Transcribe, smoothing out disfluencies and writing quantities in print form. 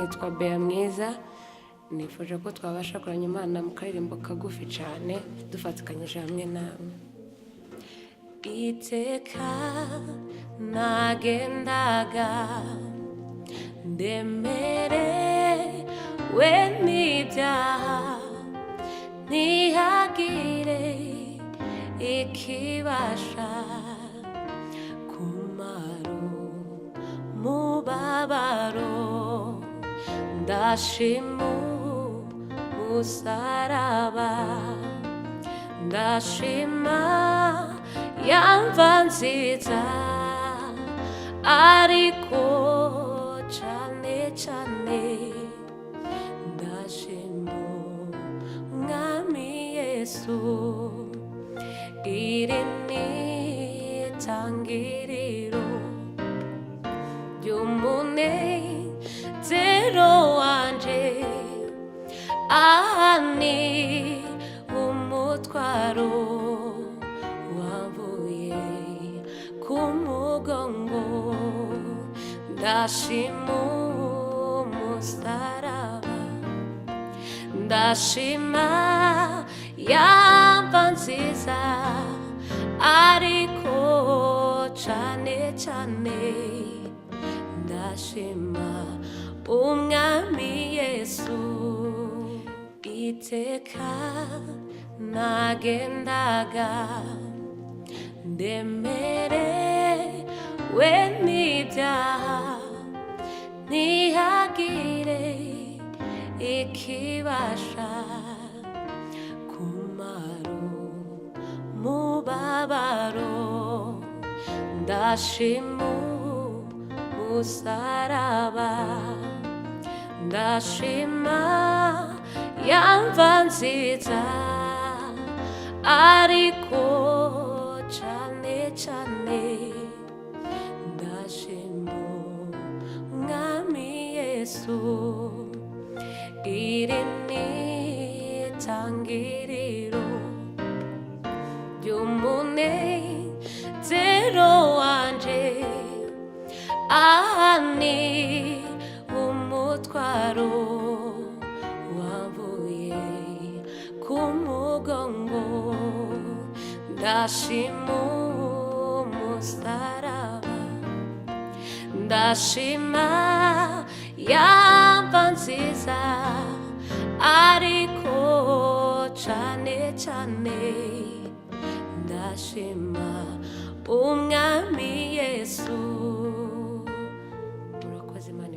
nitwa Bea Mwiza nifuje ko twabasha kuranya Imana mu karirimbo kagufi cyane dufatikanyije hamwe nawe. Iteka nagendaga ndemerewe n'ibyaha ntihagire ikibasha kumara umubabaro, ndashima umusaraba, ndashima yamva nziza, ariko cyane cyane ndashima Mwami Yesu. Iri ni itangiriro ry'umunezero wanje, aha ni umutwaro wavuye ku mugongo, ndashima umusaraba, ndashima yamva nziza, ariko cyane cyane ndashima Umwami Yesu. Iteka nagendaga ndemerewe n'ibyaha ntihagire ikibasha kumara umubabaro, ndashima umusaraba, ndashima yamva nziza, ariko cyane cyane ndashima Mwami Yesu. Iri ni itangiriro ry'umunezero wanje, aha ni umutwaro wavuye ku mugongo, ndashima umusaraba, ndashima yamva nziza, ariko cyane cyane ndashima Umwami Yesu. Murakoze Imana.